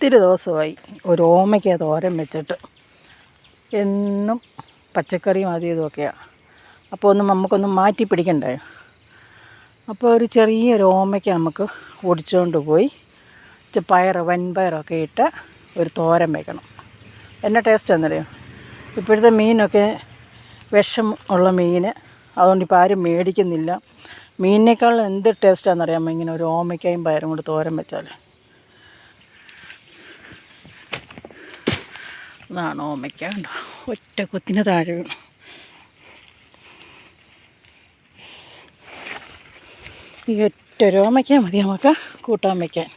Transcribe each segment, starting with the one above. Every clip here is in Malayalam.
ഒത്തിരി ദിവസമായി ഒരു ഓമയ്ക്ക തോരൻ വെച്ചിട്ട്. എന്നും പച്ചക്കറിയും അതും ഇതുമൊക്കെയാണ്. അപ്പോൾ നമുക്കൊന്ന് മാറ്റി പിടിക്കണ്ടേ. അപ്പോൾ ഒരു ചെറിയൊരു ഓമയ്ക്ക നമുക്ക് ഒടിച്ചുകൊണ്ട് പോയി വൻപയറൊക്കെ ഇട്ട് ഒരു തോരൻ വയ്ക്കണം. എന്നാ ടേസ്റ്റ് എന്നറിയാം. ഇപ്പോഴത്തെ മീനൊക്കെ വിഷം ഉള്ള മീൻ, അതുകൊണ്ട് ഇപ്പോൾ ആരും മേടിക്കുന്നില്ല. മീനിനേക്കാൾ എന്ത് ടേസ്റ്റാണെന്നറിയാമോ ഇങ്ങനെ ഒരു ഓമയ്ക്കയും പയറും കൂടി തോരൻ വെച്ചാൽ. അതാണ് ഓമയ്ക്ക. ഉണ്ടോ, ഒറ്റ കുത്തിന് താഴെ വീണു. ഈ ഒറ്റൊരു ഓമയ്ക്ക മതി നമുക്ക് കൂട്ടാൻ വയ്ക്കാൻ.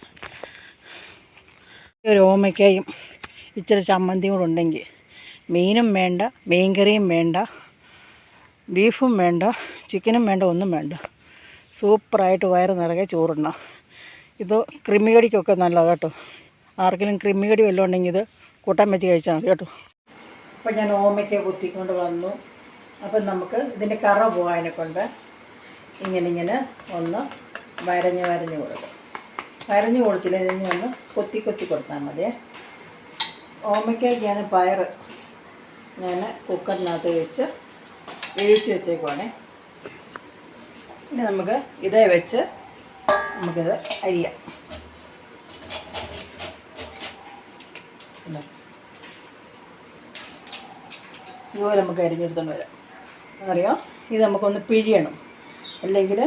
ഒരു ഓമയ്ക്കയും ഇച്ചിരി ചമ്മന്തിയും കൂടെ ഉണ്ടെങ്കിൽ മീനും വേണ്ട, മീൻകറിയും വേണ്ട, ബീഫും വേണ്ട, ചിക്കനും വേണ്ട, ഒന്നും വേണ്ട. സൂപ്പറായിട്ട് വയറ് നിറയെ ചോറുണ്ണാം. ഇത് കൃമികടിക്കൊക്കെ നല്ലതാണ് കേട്ടോ. ആർക്കെങ്കിലും കൃമികടി വല്ലതും ഉണ്ടെങ്കിൽ ഇത് കൂട്ടാൻ വെച്ച് കഴിച്ചാൽ മതി കേട്ടോ. അപ്പോൾ ഞാൻ ഓമയ്ക്ക കുത്തിക്കൊണ്ട് വന്നു. അപ്പം നമുക്ക് ഇതിൻ്റെ കറ പോകാനെ കൊണ്ട് ഇങ്ങനെ ഒന്ന് വരഞ്ഞ് കൊടുക്കും. വരഞ്ഞ് കൊടുത്തില്ല, ഇനി ഒന്ന് കൊത്തി കൊടുത്താൽ മതിയേ. ഓമയ്ക്കയ്ക്ക് ഞാൻ പയർ കുക്കറിനകത്ത് വെച്ച് വേവിച്ച് വെച്ചേക്കുവാണേ. ഇനി നമുക്ക് ഇതേ വെച്ച് നമുക്കിത് അരിയാം. ഇതുപോലെ നമുക്ക് അരിഞ്ഞെടുത്തോണ്ട് വരാം. എന്നറിയാം, ഇത് നമുക്കൊന്ന് പിഴിയണം, അല്ലെങ്കിൽ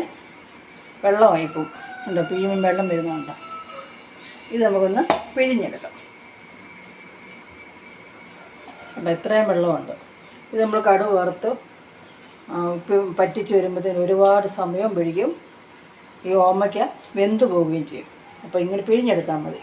വെള്ളമായിപ്പോവും. ഉണ്ടോ, പിഴിയുമ്പം വെള്ളം വരുന്നുണ്ടോ. ഇത് നമുക്കൊന്ന് പിഴിഞ്ഞെടുക്കാം. ഉണ്ടോ, ഇത്രയും വെള്ളമുണ്ട്. ഇത് നമ്മൾ കടുക് വറുത്ത് പറ്റിച്ച് വരുമ്പോഴത്തേന് ഒരുപാട് സമയം പിടിക്കും. ഈ ഓമയ്ക്ക വെന്ത് പോവുകയും ചെയ്യും. അപ്പോൾ ഇങ്ങനെ പിഴിഞ്ഞെടുത്താൽ മതി.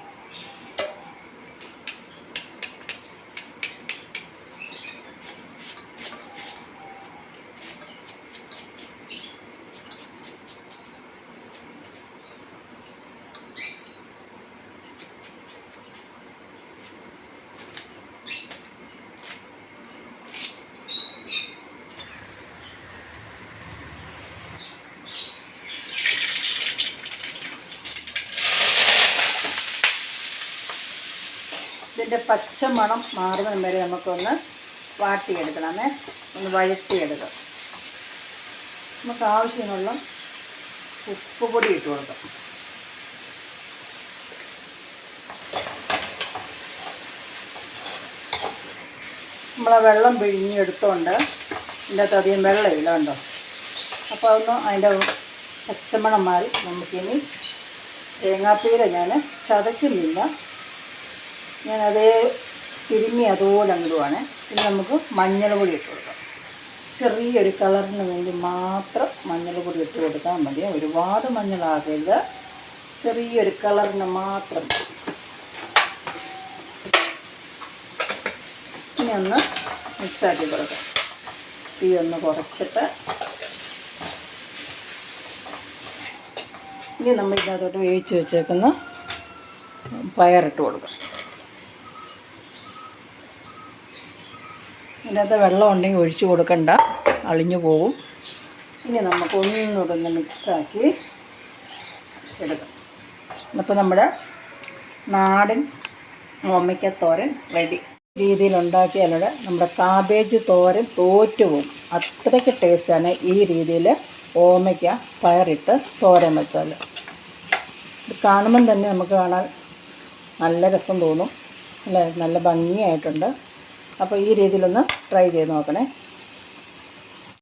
ഇതിൻ്റെ പച്ച മണം മാറുന്നതിന് വരെ നമുക്കൊന്ന് വാട്ടിയെടുക്കണമേ, ഒന്ന് വഴറ്റിയെടുക്കാം. നമുക്ക് ആവശ്യമുള്ള ഉപ്പ് പൊടി ഇട്ട് കൊടുക്കാം. നമ്മളെ വെള്ളം പിഴിഞ്ഞെടുത്തോണ്ട് ഇതിൻ്റെ അകത്ത് അധികം വെള്ളമില്ല കണ്ടോ. അപ്പോൾ അതൊന്ന് അതിൻ്റെ പച്ചമണം മാറി നമുക്കിനി തേങ്ങാപ്പീര ഞാൻ ചതയ്ക്കുന്നില്ല, ഞാനതേ തിരുമ്മി അതുപോലെ അങ്ങിടുവാണ്. പിന്നെ നമുക്ക് മഞ്ഞൾ പൊടി ഇട്ട് കൊടുക്കാം. ചെറിയൊരു കളറിന് വേണ്ടി മാത്രം മഞ്ഞൾ പൊടി ഇട്ട് കൊടുത്താൽ മതി. ഒരുപാട് മഞ്ഞളാകരുത്, ചെറിയൊരു കളറിന് മാത്രം. ഇനി ഒന്ന് മിക്സാക്കി കൊടുക്കാം. തീ ഒന്ന് കുറച്ചിട്ട് ഇനി നമ്മൾ ഇതിനകത്തോട്ട് വേവിച്ച് വെച്ചേക്കുന്ന പയറിട്ട് കൊടുക്കാം. ഇതിനകത്ത് വെള്ളം ഉണ്ടെങ്കിൽ ഒഴിച്ച് കൊടുക്കണ്ട, അളിഞ്ഞു പോവും. ഇനി നമുക്കൊന്നുകൂടെ ഒന്ന് മിക്സാക്കി എടുക്കാം. അപ്പോൾ നമ്മുടെ നാടൻ ഓമയ്ക്ക തോരൻ റെഡി. രീതിയിൽ ഉണ്ടാക്കിയാലൂടെ നമ്മുടെ കാബേജ് തോരൻ തോറ്റുപോകും. അത്രയ്ക്ക് ടേസ്റ്റാണ് ഈ രീതിയിൽ ഓമയ്ക്ക പയറിട്ട് തോരൻ വെച്ചാൽ. ഇത് കാണുമ്പം തന്നെ നമുക്ക് കാണാൻ നല്ല രസം തോന്നും അല്ലേ, നല്ല ഭംഗിയായിട്ടുണ്ട്. അപ്പോൾ ഈ രീതിയിലൊന്ന് ട്രൈ ചെയ്ത് നോക്കണേ.